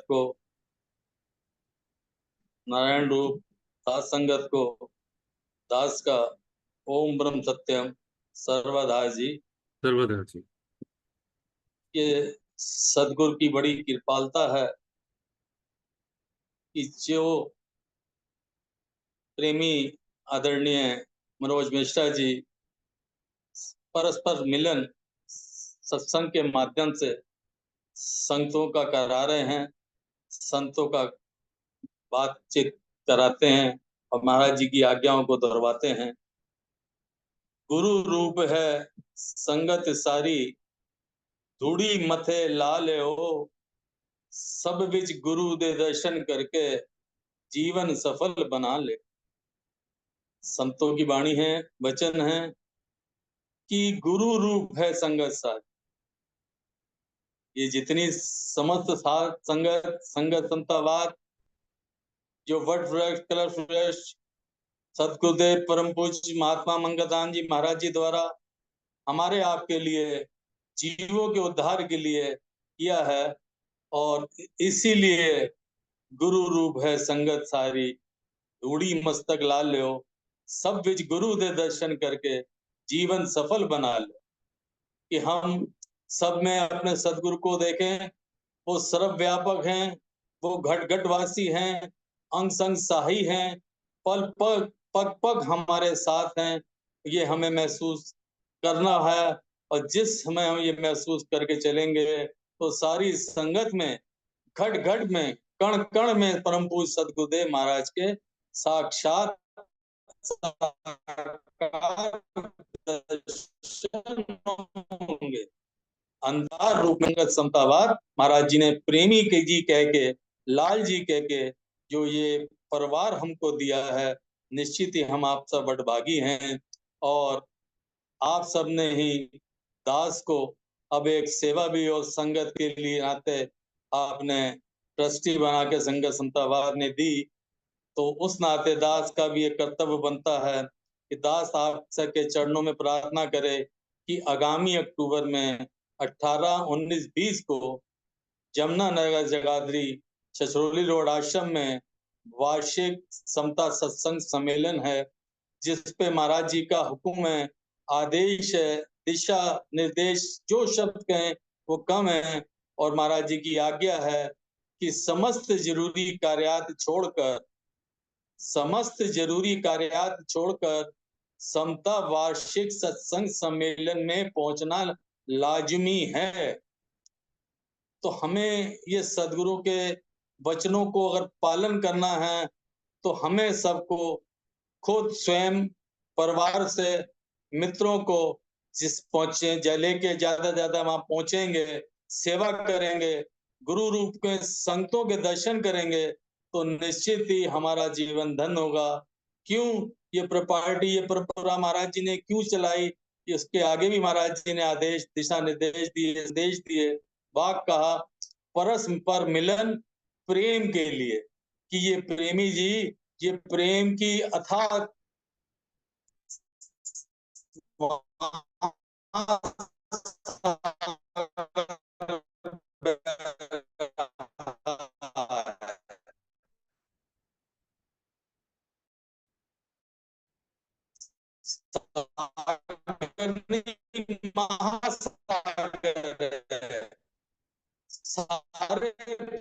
को, नारायण रूप दास संगत को, दास का ओम ब्रह्म सत्यम सर्वदा जी। सर्वदा जी। ये सदगुरु की बड़ी कृपालता है कि जो प्रेमी आदरणीय मनोज मिश्रा जी परस्पर मिलन सत्संग के माध्यम से संतों का करा रहे हैं, संतों का बातचीत कराते हैं और महाराज जी की आज्ञाओं को दोहराते हैं। गुरु रूप है संगत सारी, धूड़ी मथे लाल हो, सब बिच गुरु दे दर्शन करके जीवन सफल बना ले। संतों की वाणी है, वचन है कि गुरु रूप है संगत सारी। ये जितनी समस्त संगत संतावाद, जो वट वृक्ष कलश वृक्ष सतगुरुदेव परम पूज्य महात्मा मंगलदान जी महाराज जी द्वारा हमारे आपके लिए जीवों के उद्धार के लिए किया है, और इसीलिए गुरु रूप है संगत सारी, धूड़ी मस्तक लाल लो, सब बिच गुरु दे दर्शन करके जीवन सफल बना ले। कि हम सब में अपने सदगुरु को देखें, वो सर्वव्यापक हैं, वो घट घटवासी हैं, अंग संग साही हैं, पल पग पग पग हमारे साथ हैं। ये हमें महसूस करना है, और जिस समय हम ये महसूस करके चलेंगे तो सारी संगत में, घट घट में, कण कण में परम पूज्य सदगुरुदेव महाराज के साक्षात दर्शन होंगे। अंधार रूप में समतावाद महाराज जी ने प्रेमी के जी कह के, लाल जी कह के जो ये परिवार हमको दिया है, निश्चित ही हम आप सब बड़भागी हैं। और आप सब ने ही दास को अब एक सेवा भी और संगत के लिए नाते आपने ट्रस्टी बना के संगत समतावाद ने दी, तो उस नाते दास का भी एक कर्तव्य बनता है कि दास आप सबके चरणों में प्रार्थना करे कि आगामी अक्टूबर में 18, 19, 20 को जमुना नगर जगाधरी छछरौली रोड आश्रम में वार्षिक समता सत्संग सम्मेलन है, जिस पे महाराज जी का हुक्म है, आदेश है, दिशा निर्देश जो शब्द कहें वो कम है, और महाराज जी की आज्ञा है कि समस्त जरूरी कार्यात छोड़कर समता वार्षिक सत्संग सम्मेलन में पहुंचना लाजमी है। तो हमें ये सदगुरु के वचनों को अगर पालन करना है तो हमें सबको खुद स्वयं परिवार से मित्रों को जिस पहुंचे लेके ज्यादा वहां पहुंचेंगे, सेवा करेंगे, गुरु रूप के संतों के दर्शन करेंगे, तो निश्चित ही हमारा जीवन धन्य होगा। क्यों ये प्रॉपर्टी, ये परंपरा महाराज जी ने क्यों चलाई, इसके आगे भी महाराज जी ने आदेश दिशा निर्देश दिए, वाक कहा परस्पर मिलन प्रेम के लिए, कि ये प्रेमी जी ये प्रेम की अथाह सारे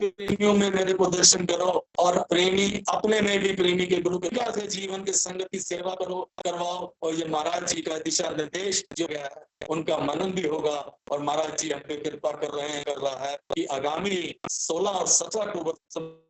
प्रेमियों में मेरे को दर्शन करो, और प्रेमी अपने में भी प्रेमी के गुरु के से जीवन के संगत की सेवा करो, करवाओ। और ये महाराज जी का दिशा निर्देश जो है उनका मनन भी होगा, और महाराज जी हम पे कृपा कर रहा है कि आगामी 16 और 17 अक्टूबर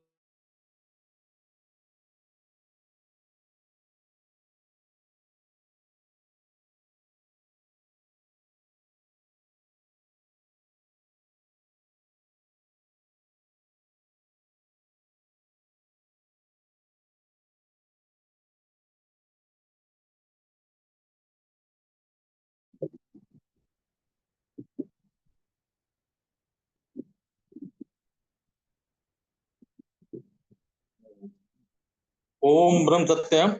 ओम ब्रह्म सत्यम।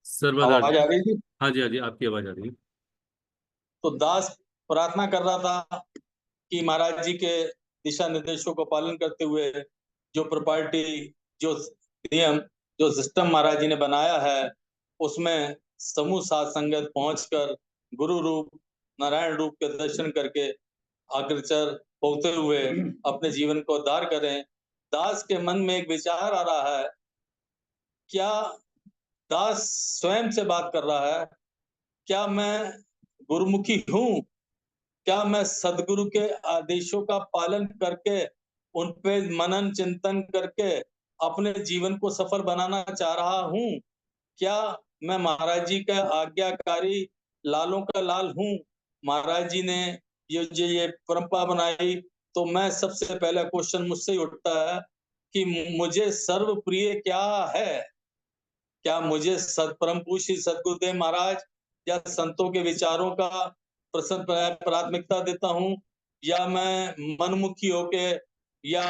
सर्वदा आवाज जी। आ रही थी? हाँ जी, हाँ जी, आपकी आवाज आ रही है। तो दास प्रार्थना कर रहा था कि महाराज जी के दिशा निर्देशों का पालन करते हुए जो प्रॉपर्टी, जो नियम, जो सिस्टम महाराज जी ने बनाया है, उसमें समूह साथ संगत पहुंचकर गुरु रूप, नारायण रूप के दर्शन करके अग्रसर होते हुए अपने जीवन को उद्धार करें। दास के मन में एक विचार आ रहा है, क्या दास स्वयं से बात कर रहा है, क्या मैं गुरुमुखी हूँ? क्या मैं सदगुरु के आदेशों का पालन करके, उन पे मनन चिंतन करके अपने जीवन को सफल बनाना चाह रहा हूँ? क्या मैं महाराज जी का आज्ञाकारी लालों का लाल हूँ? महाराज जी ने ये परंपरा बनाई, तो मैं सबसे पहला क्वेश्चन मुझसे ही उठता है कि मुझे सर्व प्रिय क्या है? क्या मुझे परम पूज्य सदगुरुदेव महाराज या संतों के विचारों का प्राथमिकता देता हूँ, या मैं मनमुखी होके या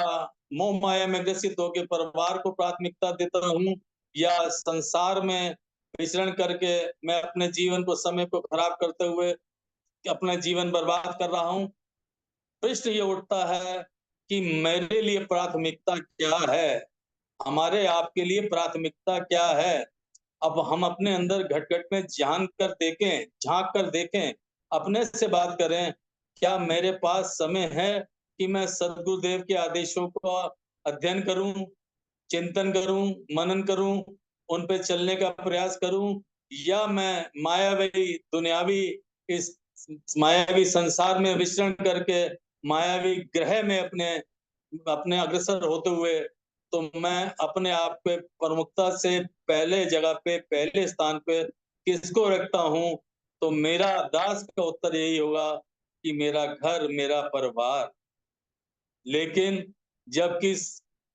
मोह माया में ग्रसित होके परिवार को प्राथमिकता देता हूँ, या संसार में विचरण करके मैं अपने जीवन को, समय को खराब करते हुए अपना जीवन बर्बाद कर रहा हूँ? प्रश्न ये उठता है कि मेरे लिए प्राथमिकता क्या है? हमारे आपके लिए प्राथमिकता क्या है? अब हम अपने अंदर घट-घट में झाँक कर देखें, अपने से बात करें, क्या मेरे पास समय है कि मैं सद्गुरुदेव के आदेशों का अध्ययन करूँ, चिंतन करूँ, मनन करूँ, उन पे चलने का प्रयास करूँ, या मैं मायावी दुनियावी इस मायावी संसार में विचरण करके मायावी ग्रह में अपने अपने अग्रसर होते हुए, तो मैं अपने आप पे प्रमुखता से पहले जगह पे, पहले स्थान पे किसको रखता हूँ? तो मेरा दास का उत्तर यही होगा कि मेरा घर, मेरा परिवार। लेकिन जबकि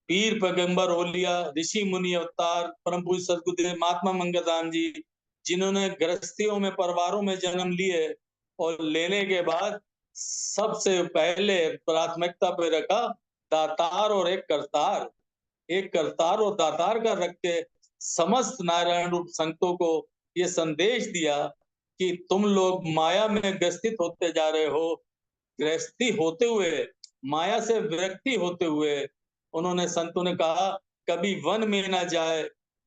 पीर पैगंबर ओलिया, ऋषि मुनि अवतार, परम पूज्य सद्गुरुदेव महात्मा मंगलदान जी, जिन्होंने गृहस्थियों में, परिवारों में जन्म लिए और लेने के बाद सबसे पहले प्राथमिकता पे रखा दातार और एक करतार और दातार का रख के समस्त नारायण रूप संतों को ये संदेश दिया कि तुम लोग माया में ग्रसित होते जा रहे हो, गृहस्थी होते हुए, माया से विरक्ति होते हुए। उन्होंने, संतों ने कहा, कभी वन में ना जाए,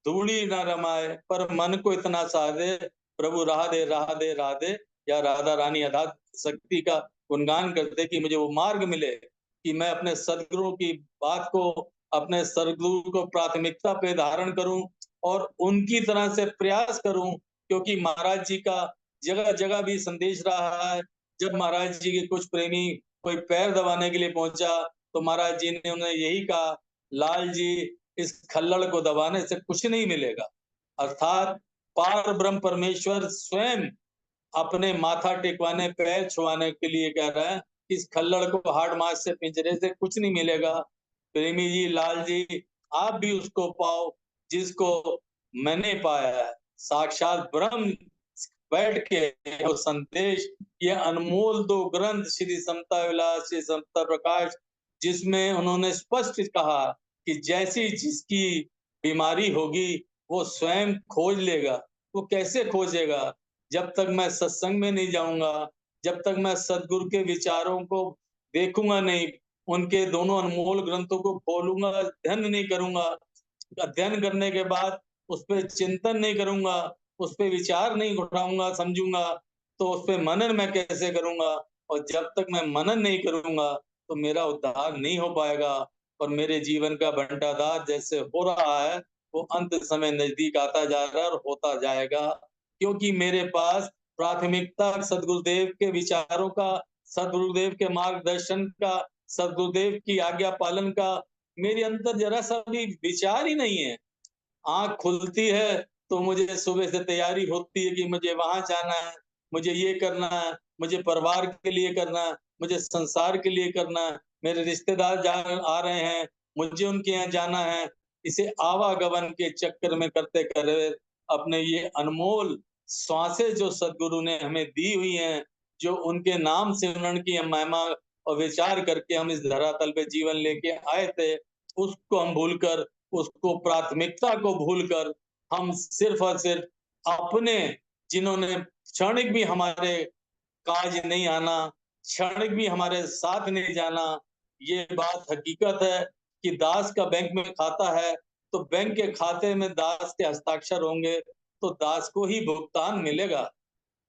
धूड़ी ना रमाए, पर मन को इतना साधे, प्रभु राह दे, राह दे, राह दे, या राधा रानी अदा शक्ति का गुणगान करते कि मुझे वो मार्ग मिले कि मैं अपने सदगुरु की बात को, अपने सदगुरु को प्राथमिकता पे धारण करूं और उनकी तरह से प्रयास करूं, क्योंकि महाराज जी का जगह जगह भी संदेश रहा है। जब महाराज जी के कुछ प्रेमी कोई पैर दबाने के लिए पहुंचा, तो महाराज जी ने उन्हें यही कहा, लाल जी, इस खल्लड़ को दबाने से कुछ नहीं मिलेगा। अर्थात पार ब्रह्म परमेश्वर स्वयं अपने माथा टेकवाने, पैर छुआने के लिए कह रहा है, इस खल्लड़ को हाड़ मास से, पिंजरे से कुछ नहीं मिलेगा। प्रेमी जी, लाल जी, आप भी उसको पाओ जिसको मैंने पाया है, साक्षात ब्रह्म बैठ के वो संदेश, ये अनमोल दो ग्रंथ, श्री समता विलास, श्री समता प्रकाश, जिसमें उन्होंने स्पष्ट कहा कि जैसी जिसकी बीमारी होगी वो स्वयं खोज लेगा। वो कैसे खोजेगा? जब तक मैं सत्संग में नहीं जाऊंगा, जब तक मैं सदगुरु के विचारों को देखूंगा नहीं, उनके दोनों अनमोल ग्रंथों को खोलूंगा, अध्ययन नहीं करूंगा, अध्ययन करने के बाद उस पे चिंतन नहीं करूंगा, उस पे विचार नहीं उठाऊंगा, समझूंगा, तो उस पे मनन मैं कैसे करूंगा? और जब तक मैं मनन नहीं करूंगा तो मेरा उद्धार नहीं हो पाएगा, और मेरे जीवन का बंटाधार जैसे हो रहा है वो अंत समय नजदीक आता जा रहा है और होता जाएगा, क्योंकि मेरे पास प्राथमिकता सदगुरुदेव के विचारों का, सदगुरुदेव के मार्गदर्शन का, सदगुरुदेव की आज्ञा पालन का मेरे अंदर जरा सा भी विचार ही नहीं है। आँख खुलती है तो मुझे सुबह से तैयारी होती है कि मुझे वहां जाना है, मुझे ये करना है, मुझे परिवार के लिए करना है, मुझे संसार के लिए करना है, मेरे रिश्तेदार आ रहे हैं, मुझे उनके यहाँ जाना है। इसे आवागमन के चक्कर में करते करे अपने ये अनमोल श्वासें जो सदगुरु ने हमें दी हुई हैं, जो उनके नाम सिमरन की हम महिमा और विचार करके हम इस धरातल पे जीवन लेके आए थे, उसको हम भूलकर, उसको प्राथमिकता को भूलकर हम सिर्फ और सिर्फ अपने, जिन्होंने क्षणिक भी हमारे काज नहीं आना, क्षणिक भी हमारे साथ नहीं जाना, ये बात हकीकत है कि दास का बैंक में खाता है, तो बैंक के खाते में दास के हस्ताक्षर होंगे, तो दास को ही भुगतान मिलेगा।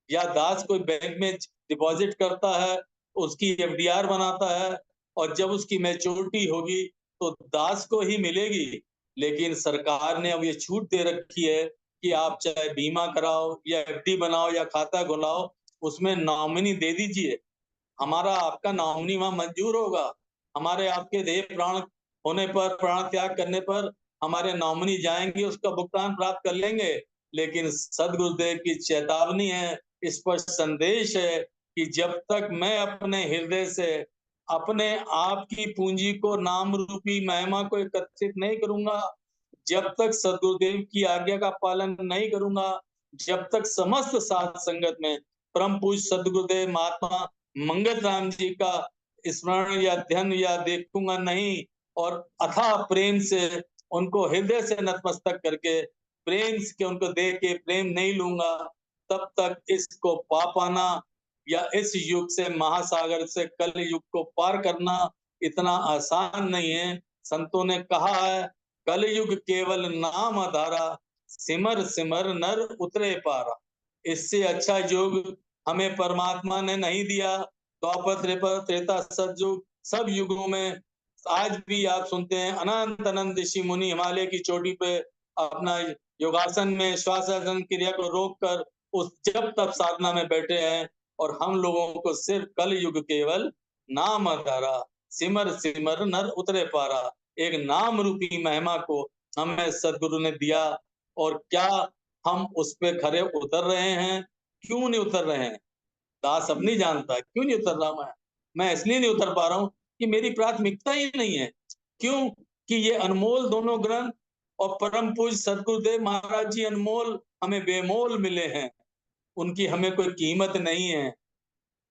या दास कोई बैंक में डिपॉजिट करता है, उसकी एफडीआर बनाता है और जब उसकी मैच्योरिटी होगी तो दास को ही मिलेगी। लेकिन सरकार ने अब ये छूट दे रखी है कि आप चाहे बीमा कराओ या एफडी बनाओ या खाता खुलाओ, उसमें नॉमिनी दे दीजिए। हमारा आपका नॉमिनी वहां मंजूर होगा। हमारे आपके देह प्राण होने पर, प्राण त्याग करने पर हमारे नॉमिनी जाएंगे, उसका भुगतान प्राप्त कर लेंगे। लेकिन सदगुरुदेव की चेतावनी है, इस पर संदेश है कि जब तक मैं अपने हृदय से अपने आप की पूंजी को, नाम रूपी महिमा को एकत्रित नहीं करूंगा, जब तक सदगुरुदेव की आज्ञा का पालन नहीं करूंगा, जब तक समस्त साध संगत में परम पूज्य सदगुरुदेव महात्मा मंगल राम जी का स्मरण या ध्यान या देखूंगा नहीं, और अथाह प्रेम से उनको हृदय से नतमस्तक करके प्रेम से उनको देख के प्रेम नहीं लूंगा, तब तक इसको पा पाना या इस युग से, महासागर से कल युग को पार करना इतना आसान नहीं है। संतों ने कहा है, कलयुग केवल नाम आधारा, सिमर सिमर नर उतरे पारा। इससे अच्छा युग हमें परमात्मा ने नहीं दिया। द्वापर त्रेपा त्रेता सतयुग, सब युगों में आज भी आप सुनते हैं अनंत अनंत ऋषि मुनि हिमालय की चोटी पे अपना योगासन में श्वासासन क्रिया को रोक कर उस जब तक साधना में बैठे हैं, और हम लोगों को सिर्फ कल युग केवल नाम आधारा, सिमर सिमर नर उतरे पारा, एक नाम रूपी महिमा को हमें सदगुरु ने दिया। और क्या हम उस पे खरे उतर रहे हैं? क्यों नहीं उतर रहे हैं? दास अब नहीं जानता क्यों नहीं उतर रहा मैं इसलिए नहीं उतर पा रहा हूँ कि मेरी प्राथमिकता ही नहीं है। क्यों? कि ये अनमोल दोनों ग्रंथ और परम पूज्य सदगुरुदेव महाराज जी अनमोल हमें बेमोल मिले हैं, उनकी हमें कोई कीमत नहीं है।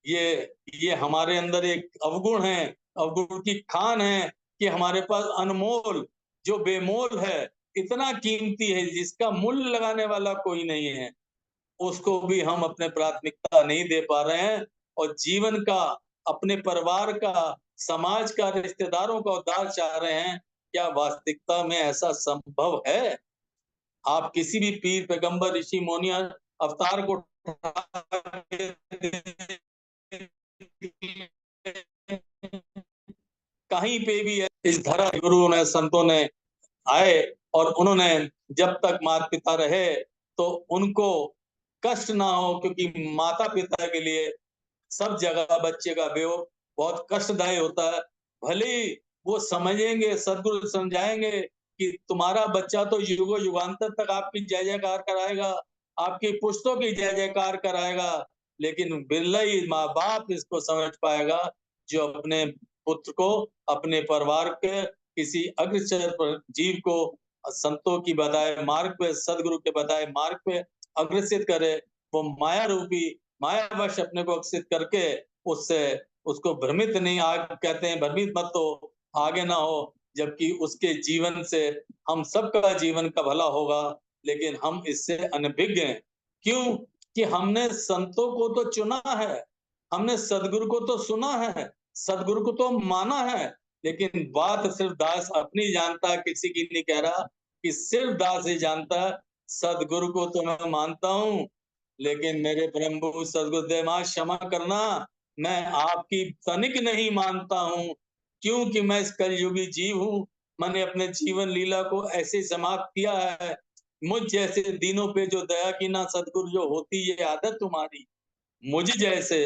ये ये हमारे अंदर एक अवगुण है, अवगुण की खान है कि हमारे पास अनमोल, जो बेमोल है, इतना कीमती है जिसका मूल्य लगाने वाला कोई नहीं है, उसको भी हम अपने प्राथमिकता नहीं दे पा रहे हैं। और जीवन का, अपने परिवार का, समाज का, रिश्तेदारों का उद्धार चाह रहे हैं। क्या वास्तविकता में ऐसा संभव है? आप किसी भी पीर, पैगंबर, ऋषि, मुनिया अवतार को कहीं पे भी इस धरा गुरु ने, संतों ने आए और उन्होंने जब तक माता पिता रहे तो उनको कष्ट ना हो, क्योंकि माता पिता के लिए सब जगह बच्चे का वियोग बहुत कष्टदायी होता है। भले ही वो समझेंगे, सदगुरु समझाएंगे कि तुम्हारा बच्चा तो युगो युगांतर तक आपकी जय जयकार कराएगा, आपकी पुश्तों की जय जयकार कराएगा, लेकिन बिरला ही माँ बाप इसको समझ पाएगा जो अपने पुत्र को, अपने परिवार के किसी अग्रसर जीव को संतों की बताए मार्ग पे, सदगुरु के बताए मार्ग पे अग्रसित करे। वो माया रूपी, मायावश अपने को अग्रसित करके उससे, उसको भ्रमित नहीं, आग कहते हैं भ्रमित मत हो, आगे ना हो, जबकि उसके जीवन से हम सबका जीवन का भला होगा। लेकिन हम इससे अनभिज्ञ हैं। क्यों? कि हमने संतों को तो चुना है, हमने सदगुरु को तो सुना है, सदगुरु को तो माना है, लेकिन बात सिर्फ दास अपनी जानता है, किसी की नहीं कह रहा, कि सिर्फ दास ही जानता है। सदगुरु को तो मैं मानता हूँ, लेकिन मेरे प्रभु सदगुरुदेव मां क्षमा करना, मैं आपकी तनिक नहीं मानता हूँ, क्योंकि मैं इस कलयुगी जीव हूँ। मैंने अपने जीवन लीला को ऐसे समाप्त किया है। मुझ जैसे दीनों पे जो दया की ना सदगुरु जो होती ये आदत तुम्हारी, मुझ जैसे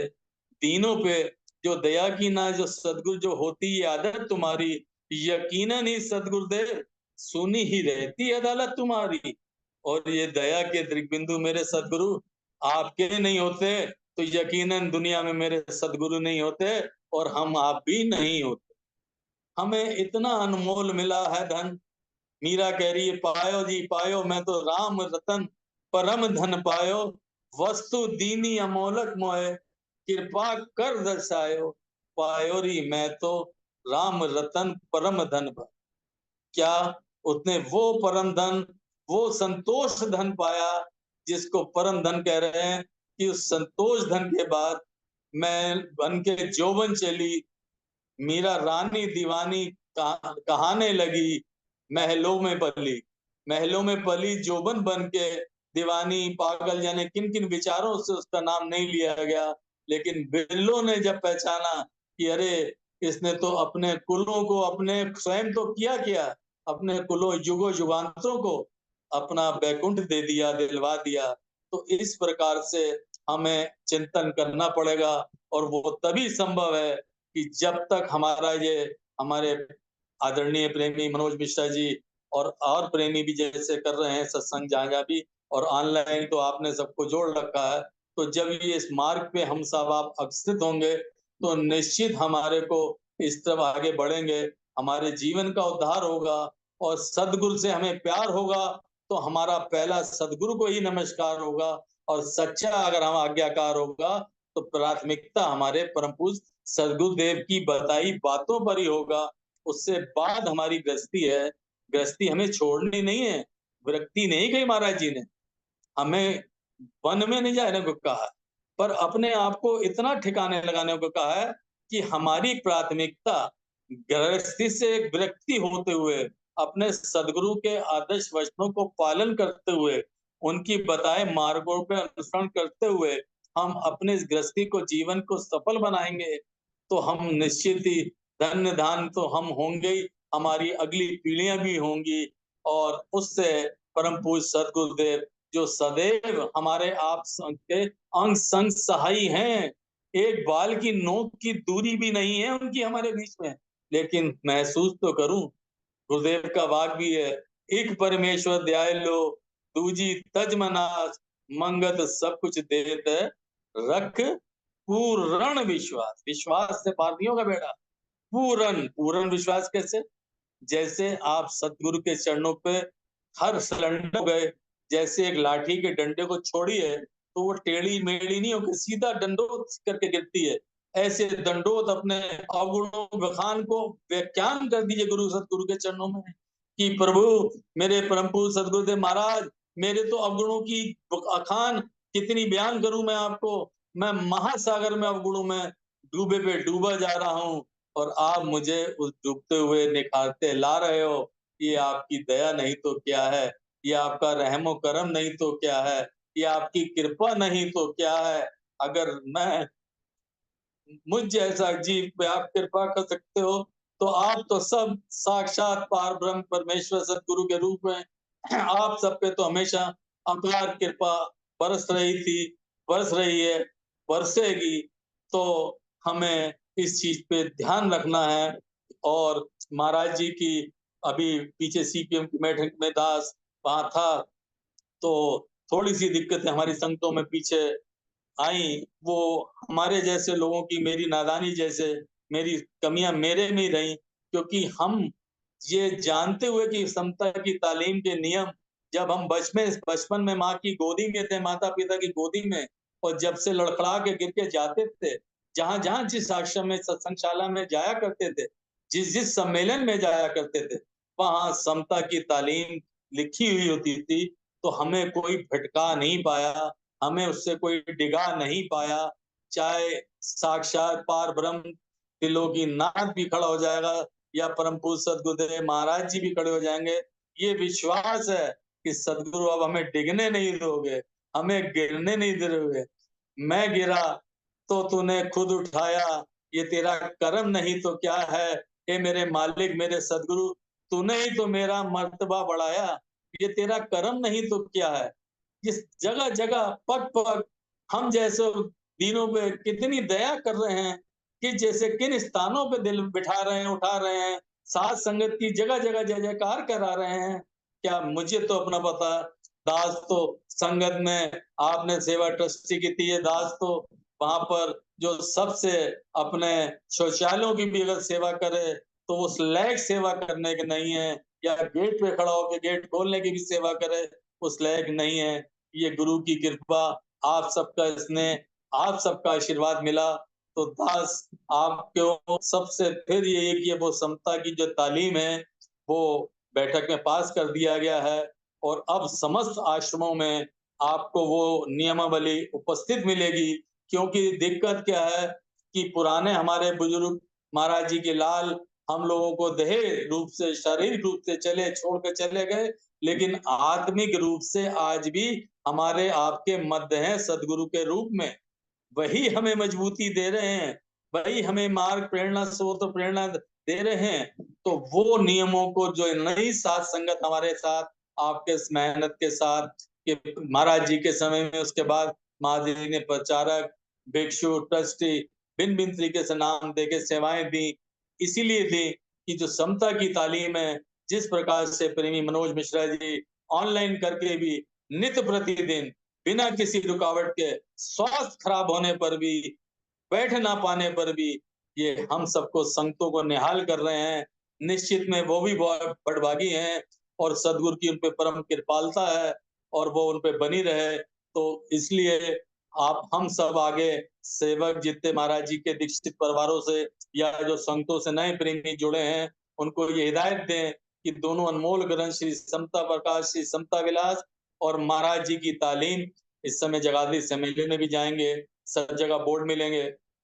दीनों पे जो दया की ना जो सदगुरु जो होती ये आदत तुम्हारी, यकीनन ही सदगुरुदेव सुनी ही रहती अदालत तुम्हारी। और ये दया के दृग्बिंदु मेरे सदगुरु आपके नहीं होते तो यकीनन दुनिया में मेरे सदगुरु नहीं होते, और हम आप भी नहीं होते। हमें इतना अनमोल मिला है धन। मीरा कह रही है, पायो जी पायो मैं तो राम रतन, परम धन पायो, वस्तु दीनी अमोलक मोए, कृपा कर दर्शायो, पायो री मैं तो राम रतन परम धन। क्या उसने वो परम धन, वो संतोष धन पाया जिसको परम धन कह रहे हैं? कि उस संतोष धन के बाद मैं बन के जोबन चली, मीरा रानी दीवानी कहाने लगी, महलों में पली। महलों में पली जोबन बन के दीवानी पागल, जाने किन किन विचारों से उसका नाम नहीं लिया गया। लेकिन बिरलों ने जब पहचाना कि अरे इसने तो अपने कुलों को, अपने स्वयं तो किया क्या, अपने कुलों युगों युगांतरों को अपना बैकुंठ दे दिया, दिलवा दिया। तो इस प्रकार से हमें चिंतन करना पड़ेगा, और वो तभी संभव है कि जब तक हमारा ये, हमारे आदरणीय प्रेमी मनोज मिश्रा जी और प्रेमी भी जैसे कर रहे हैं सत्संग जहाँ भी, और ऑनलाइन तो आपने सबको जोड़ रखा है। तो जब ये इस मार्ग पे हम सब आप अग्रसित होंगे तो निश्चित हमारे को इस तरफ आगे बढ़ेंगे, हमारे जीवन का उद्धार होगा, और सदगुरु से हमें प्यार होगा तो हमारा पहला सदगुरु को ही नमस्कार होगा, और सच्चा अगर हम आज्ञाकार होगा तो प्राथमिकता हमारे परम पूज्य सदगुरुदेव की बताई बातों पर ही होगा। उससे बाद हमारी गृहस्थी है, गृहस्थी हमें छोड़नी नहीं है। विरक्ति नहीं कही महाराज जी ने, हमें वन में नहीं जाने को कहा, पर अपने आप को इतना ठिकाने लगाने को कहा है कि हमारी प्राथमिकता गृहस्थी से विरक्ति होते हुए, अपने सदगुरु के आदर्श वचनों को पालन करते हुए, उनकी बताए मार्गों पर अनुसरण करते हुए हम अपने इस गृहस्थी को, जीवन को सफल बनाएंगे तो हम निश्चित ही धन्य धान तो हम होंगे ही, हमारी अगली पीढ़ियां भी होंगी। और उससे परम पूज्य सदगुरुदेव जो सदैव हमारे आप के अंग संग सहाई हैं, एक बाल की नोक की दूरी भी नहीं है उनकी हमारे बीच में, लेकिन महसूस तो करूं। गुरुदेव का वाक भी है, एक परमेश्वर ध्याय लो, दूजी तज मनास, मंगत सब कुछ देत है, रख पूर्ण विश्वास। विश्वास से पार नहीं होगा बेटा, पूर्ण पूर्ण विश्वास कैसे? जैसे आप सतगुरु के चरणों पे हर सिलेंडर गए, जैसे एक लाठी के डंडे को छोड़िए तो वो टेढ़ी मेढ़ी नहीं होकर सीधा दंडोत करके गिरती है। ऐसे दंडोत अपने अवगुणों बखान को व्याख्यान कर दीजिए गुरु सतगुरु के चरणों में कि प्रभु, मेरे परम पूज्य सतगुरुदेव महाराज, मेरे तो अवगुणों की अखान कितनी बयान करूं मैं आपको। मैं महासागर में अवगुणों में डूबे पे डूबा जा रहा हूं, और आप मुझे उस डूबते हुए निखारते ला रहे हो। ये आपकी दया नहीं तो क्या है, ये आपका रहमो करम नहीं तो क्या है, ये आपकी कृपा नहीं तो क्या है। अगर मैं मुझ जैसा जीव पे आप कृपा कर सकते हो, तो आप तो सब साक्षात पार ब्रह्म परमेश्वर सदगुरु के रूप में, आप सब पे तो हमेशा अपार कृपा बरस रही थी, बरस रही है, बरसेगी। तो हमें इस चीज पे ध्यान रखना है। और महाराज जी की अभी पीछे सीपीएम की बैठक में दास वहां था, तो थोड़ी सी दिक्कतें हमारी संगतों में पीछे आई। वो हमारे जैसे लोगों की, मेरी नादानी जैसे, मेरी कमियां मेरे में ही रही, क्योंकि हम ये जानते हुए कि समता की तालीम के नियम, जब हम बचपन में माँ की गोदी में थे, माता पिता की गोदी में, और जब से लड़खड़ा के गिर के जाते थे, जहां जहां जिस आश्रम में, सत्संगशाला में जाया करते थे, जिस जिस सम्मेलन में जाया करते थे, वहां समता की तालीम लिखी हुई होती थी। तो हमें कोई भटका नहीं पाया, हमें उससे कोई डिगा नहीं पाया। चाहे साक्षात पार ब्रह्म त्रिलोकी नाथ भी खड़ा हो जाएगा, या परम पूज्य सदगुरुदेव महाराज जी भी खड़े हो जाएंगे, ये विश्वास है कि सदगुरु अब हमें डिगने नहीं दोगे, हमें गिरने नहीं दोगे। मैं गिरा तो तूने खुद उठाया, ये तेरा कर्म नहीं तो क्या है। हे मेरे मालिक, मेरे सदगुरु, तूने ही तो मेरा मर्तबा बढ़ाया, ये तेरा कर्म नहीं तो क्या है। इस जगह जगह पग पग हम जैसे दीनों पे कितनी दया कर रहे हैं, कि जैसे किन स्थानों पे दिल बिठा रहे हैं, उठा रहे हैं, साथ संगत की जगह जगह जय जयकार करा रहे हैं। क्या मुझे तो अपना पता, दास तो संगत में आपने सेवा ट्रस्टी की थी, ये दास तो वहां पर जो सबसे अपने शौचालयों की भी अगर सेवा करे तो उस लायक सेवा करने के नहीं है, या गेट पे खड़ा होकर गेट खोलने की भी सेवा करे उस लायक नहीं है। ये गुरु की कृपा, आप सबका स्नेह, आप सबका आशीर्वाद मिला, तो दास आपको सबसे फिर ये कि वो समता की जो तालीम है वो बैठक में पास कर दिया गया है, और अब समस्त आश्रमों में आपको वो नियमावली उपस्थित मिलेगी। क्योंकि दिक्कत क्या है कि पुराने हमारे बुजुर्ग महाराज जी के लाल हम लोगों को देह रूप से, शारीरिक रूप से चले छोड़ के चले गए, लेकिन आत्मिक रूप से आज भी हमारे आपके मध्य हैं सदगुरु के रूप में। वही हमें मजबूती दे रहे हैं, वही हमें मार्ग प्रेरणा स्रोत प्रेरणा दे रहे हैं। तो वो नियमों को जो नई साथ संगत हमारे साथ आपके इस मेहनत के साथ कि महाराज जी के समय में, उसके बाद महाराज जी ने प्रचारक, भिक्षु, ट्रस्टी भिन्न भिन्न तरीके से नाम देके सेवाएं दी। इसीलिए दी कि जो समता की तालीम है, जिस प्रकार से प्रेमी मनोज मिश्रा जी ऑनलाइन करके भी नित्य प्रतिदिन बिना किसी रुकावट के, स्वास्थ्य खराब होने पर भी, बैठ ना पाने पर भी ये हम सबको संगतों को निहाल कर रहे हैं। निश्चित में वो भी बड़भागी हैं और सदगुरु की उन पे परम कृपालता है और वो उन पे बनी रहे। तो इसलिए आप हम सब आगे सेवक जितने महाराज जी के दीक्षित परिवारों से या जो संगतों से नए प्रेमी जुड़े हैं, उनको ये हिदायत दें कि दोनों अनमोल ग्रंथ श्री समता प्रकाश, श्री समता विलास और महाराज जी की तालीम इस समय जगाधरी सम्मेलन में भी जाएंगे, सब जगह बोर्ड मिलेंगे।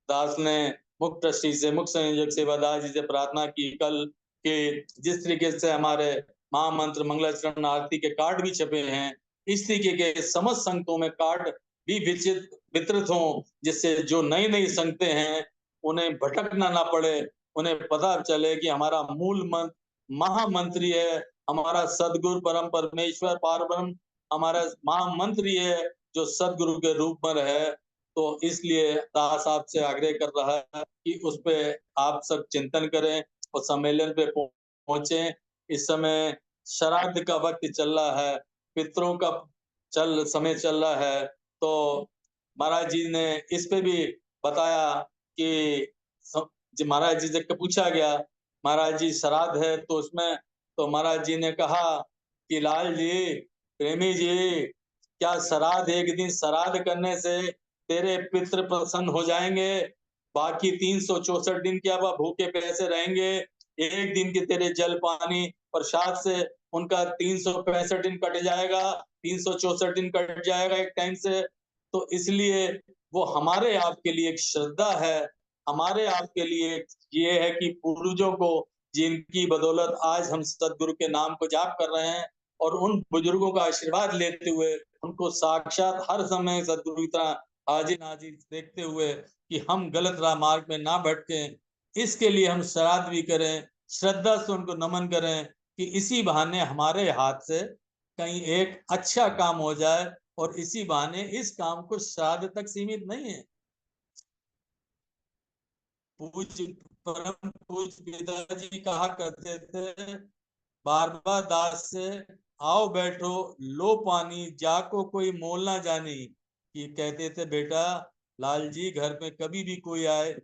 दास ने मुख्य ट्रस्टी से, मुख्य संयोजक सेवादास जी से प्रार्थना की कल कि जिस तरीके से हमारे महामंत्र मंगलाचरण आरती के कार्ड भी छपे हैं, इस तरीके के समस्त संगतों में कार्ड भी वितरित हों, जिससे जो नई नई संगतें हैं उन्हें भटकना ना पड़े, उन्हें पता चले कि हमारा मूल मंत्र महामंत्री है, हमारा सदगुरु परम परमेश्वर पारब्रह्म हमारा महामंत्र ही है जो सदगुरु के रूप में रहे। तो इसलिए दास आपसे आग्रह कर रहा है कि उस पे आप सब चिंतन करें और सम्मेलन पे पहुंचे। इस समय श्राद्ध का वक्त चल रहा है, पितरों का समय चल रहा है। तो महाराज जी ने इस पे भी बताया कि महाराज जी से पूछा गया, महाराज जी श्राद्ध है तो उसमें, तो महाराज जी ने कहा कि लाल जी, प्रेमी जी, क्या श्राद्ध एक दिन श्राद्ध करने से तेरे पितृ प्रसन्न हो जाएंगे? बाकी 364 दिन क्या वह भूखे प्यासे रहेंगे? एक दिन के तेरे जल पानी प्रसाद से उनका 365 दिन कट जाएगा, 364 दिन कट जाएगा एक टाइम से। तो इसलिए वो हमारे आपके लिए एक श्रद्धा है, हमारे आपके लिए ये है कि पूर्वजों को जिनकी बदौलत आज हम सदगुरु के नाम को जाप कर रहे हैं और उन बुजुर्गों का आशीर्वाद लेते हुए उनको साक्षात हर समय सदगुरु की तरह हाजिर नाजिर देखते हुए कि हम गलत राह मार्ग में ना भटकें, इसके लिए हम श्राद्ध भी करें, श्रद्धा से उनको नमन करें कि इसी बहाने हमारे हाथ से कहीं एक अच्छा काम हो जाए। और इसी बहाने इस काम को श्राद्ध तक सीमित नहीं है। पूज्य परम पूज्य पिताजी कहा करते थे बार बार दास से, आओ बैठो लो पानी, जाको कोई मोल ना जानी। कि कहते थे बेटा लाल जी, घर में कभी भी कोई आए,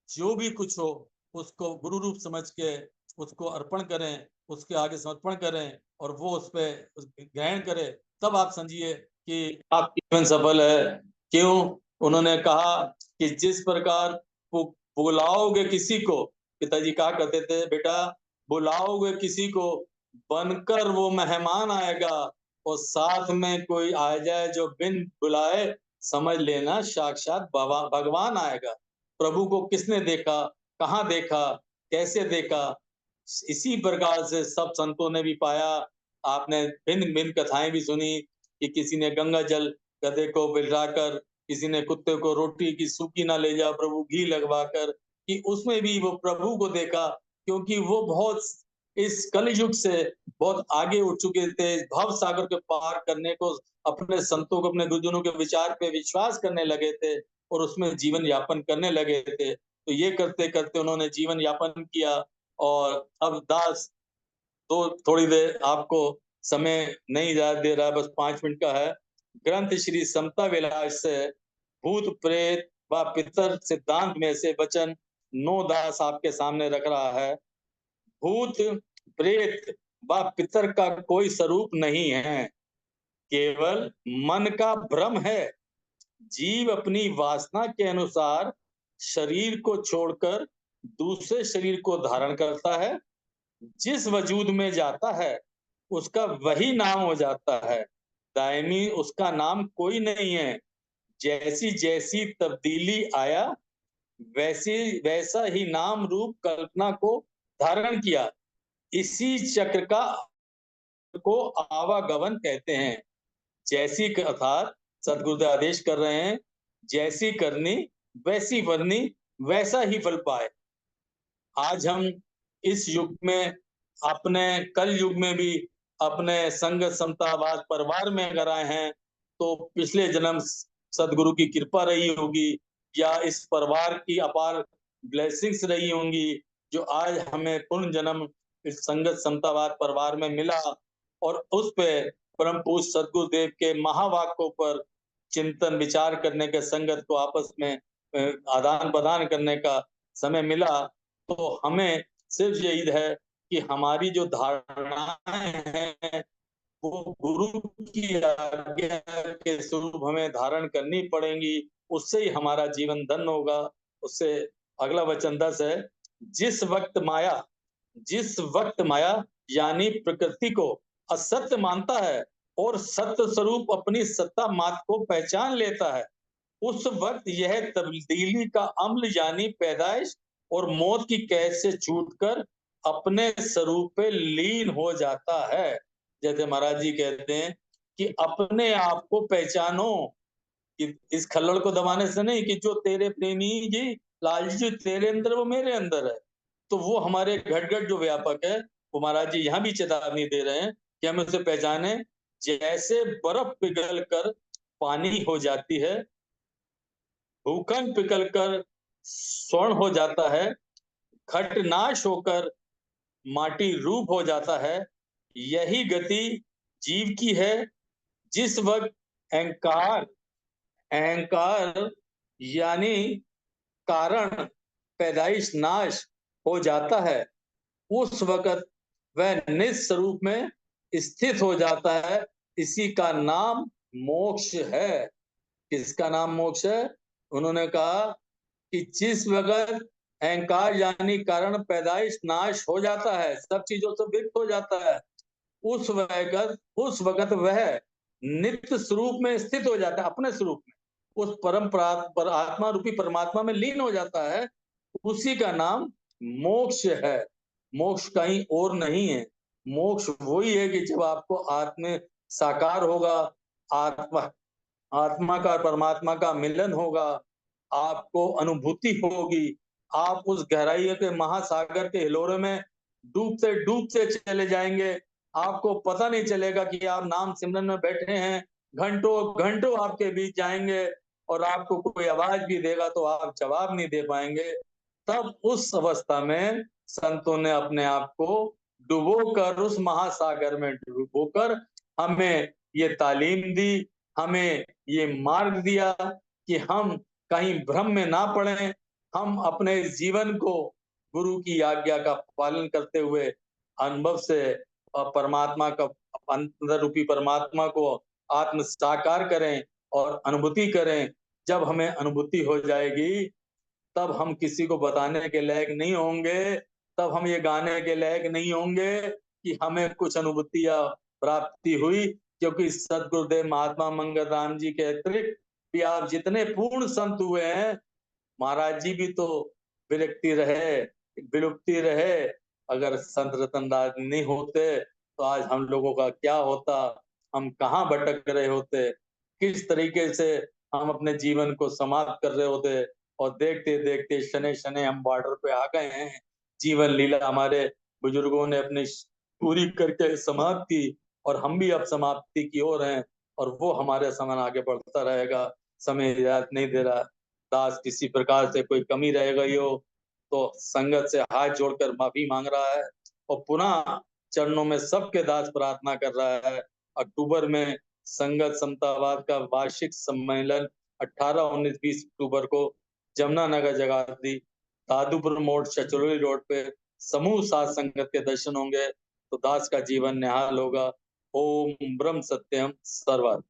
जो भी कुछ हो उसको गुरु रूप समझ के उसको अर्पण करें, उसके आगे समर्पण करें और वो उस पर ग्रहण करे, तब आप समझिए कि आपकी जीवन सफल है। क्यों? उन्होंने कहा कि जिस प्रकार बुलाओगे किसी को, पिताजी कहा करते थे बेटा बुलाओगे किसी को, बनकर वो मेहमान आएगा और साथ में कोई आ जाए जो बिन बुलाए, समझ लेना साक्षात भगवान आएगा। प्रभु को किसने देखा, कहाँ देखा, कैसे देखा? इसी प्रकार से सब संतों ने भी पाया। आपने भिन्न भिन्न कथाएं भी सुनी कि किसी ने गंगा जल गधे को पिलाकर, किसी ने कुत्ते को रोटी की सूखी ना ले जा प्रभु घी लगवा कर, कि उसमें भी वो प्रभु को देखा, क्योंकि वो बहुत इस कलयुग से बहुत आगे उठ चुके थे, भव सागर के पार करने को, अपने संतों को, अपने गुरुजनों के विचार पे विश्वास करने लगे थे और उसमें जीवन यापन करने लगे थे। तो ये करते करते उन्होंने जीवन यापन किया। और अब दास तो थोड़ी देर आपको समय नहीं ज्यादा दे रहा, बस 5 मिनट का है। ग्रंथ श्री समता विलास से भूत प्रेत व पितर सिद्धांत में से वचन 9 दास आपके सामने रख रहा है। भूत प्रेत व पितर का कोई स्वरूप नहीं है, केवल मन का भ्रम है। जीव अपनी वासना के अनुसार शरीर को छोड़कर दूसरे शरीर को धारण करता है, जिस वजूद में जाता है उसका वही नाम हो जाता है, दायमी उसका नाम कोई नहीं है। जैसी जैसी तब्दीली आया वैसा ही नाम रूप कल्पना को धारण किया। इसी चक्र को आवागमन कहते हैं। जैसी अर्थात सदगुरुदेव आदेश कर रहे हैं, जैसी करनी वैसी भरनी, वैसा ही फल पाए। आज हम इस युग में, अपने कल युग में भी अपने संगत समतावाद परिवार में अगर आए हैं, तो पिछले जन्म सदगुरु की कृपा रही होगी, या इस परिवार की अपार ब्लेसिंग्स रही होंगी, जो आज हमें पूर्ण जन्म इस संगत समतावाद परिवार में मिला। और उस पे परम पूज्य सदगुरुदेव के महावाक्यों पर चिंतन विचार करने के, संगत को आपस में आदान प्रदान करने का समय मिला। तो हमें सिर्फ यही है कि हमारी जो धारणाएं हैं वो गुरु की आज्ञा के स्वरूप हमें धारण करनी पड़ेंगी। उससे ही हमारा जीवन धन्य होगा। उससे अगला वचन 10 है, जिस वक्त माया यानी प्रकृति को असत्य मानता है और सत्य स्वरूप अपनी सत्ता मात्र को पहचान लेता है, उस वक्त यह तब्दीली का अम्ल यानी पैदाइश और मौत की कैद से छूटकर अपने स्वरूप पे लीन हो जाता है। जैसे महाराज जी कहते हैं कि अपने आप को पहचानो, कि इस खल्लड़ को दबाने से नहीं, कि जो तेरे प्रेमी जी लाल जी तेरे अंदर वो मेरे अंदर है। तो वो हमारे घट घट जो व्यापक है, वो महाराज जी यहाँ भी चेतावनी दे रहे हैं कि हम उसे पहचाने। जैसे बर्फ पिघल कर पानी हो जाती है, भूखंड पिघल कर स्वर्ण हो जाता है, घट नाश होकर माटी रूप हो जाता है, यही गति जीव की है। जिस वक्त अहंकार अहंकार यानी कारण पैदाइश नाश हो जाता है, उस वक्त वह निस्वरूप में स्थित हो जाता है। इसी का नाम मोक्ष है। किसका नाम मोक्ष है? उन्होंने कहा कि जिस वक्त अहंकार यानी कारण पैदाइश नाश हो जाता है, सब चीजों से विमुक्त हो जाता है, उस वक्त वह नित्य स्वरूप में स्थित हो जाता है, अपने स्वरूप में उस पर आत्मा रूपी परमात्मा में लीन हो जाता है। उसी का नाम मोक्ष है। मोक्ष कहीं और नहीं है। मोक्ष वही है कि जब आपको आत्म साकार होगा, आत्मा आत्मा का परमात्मा का मिलन होगा, आपको अनुभूति होगी, आप उस गहराई के महासागर के हिलोरे में डूबते डूबते चले जाएंगे। आपको पता नहीं चलेगा कि आप नाम सिमरन में बैठे हैं, घंटों घंटों आपके बीच जाएंगे, और आपको कोई आवाज भी देगा तो आप जवाब नहीं दे पाएंगे। तब उस अवस्था में संतों ने अपने आप को डुबोकर, उस महासागर में डुबोकर हमें ये तालीम दी, हमें ये मार्ग दिया कि हम कहीं भ्रम में ना पड़े। हम अपने जीवन को गुरु की आज्ञा का पालन करते हुए अनुभव से परमात्मा का, अंतर रूपी परमात्मा को आत्म साकार करें और अनुभूति करें। जब हमें अनुभूति हो जाएगी, तब हम किसी को बताने के लायक नहीं होंगे, तब हम ये गाने के लायक नहीं होंगे कि हमें कुछ अनुभूतियां प्राप्ति हुई। क्योंकि सदगुरुदेव महात्मा मंगल राम जी के अतिरिक्त भी आप जितने पूर्ण संत हुए हैं, महाराज जी भी तो विलुप्ति रहे। अगर संत रतनदास नहीं होते तो आज हम लोगों का क्या होता, हम कहाँ भटक रहे होते, किस तरीके से हम अपने जीवन को समाप्त कर रहे होते। और देखते देखते शनै शनै हम बॉर्डर पे आ गए हैं। जीवन लीला हमारे बुजुर्गों ने अपनी पूरी करके समाप्त की, और हम भी अब समाप्ति की ओर हैं, और वो हमारे समान आगे बढ़ता रहेगा। समय याद नहीं दे रहा। दास किसी प्रकार से कोई कमी रह गई हो तो संगत से हाथ जोड़कर माफी मांग रहा है, और पुनः चरणों में सबके दास प्रार्थना कर रहा है। अक्टूबर में संगत समतावाद का वार्षिक सम्मेलन 18, 19, 20 अक्टूबर को जमुनानगर जगाधरी दादूपुर मोड़ चचरोली रोड पे समूह साथ संगत के दर्शन होंगे, तो दास का जीवन निहाल होगा। ओम ब्रह्म सत्यम सर्वम।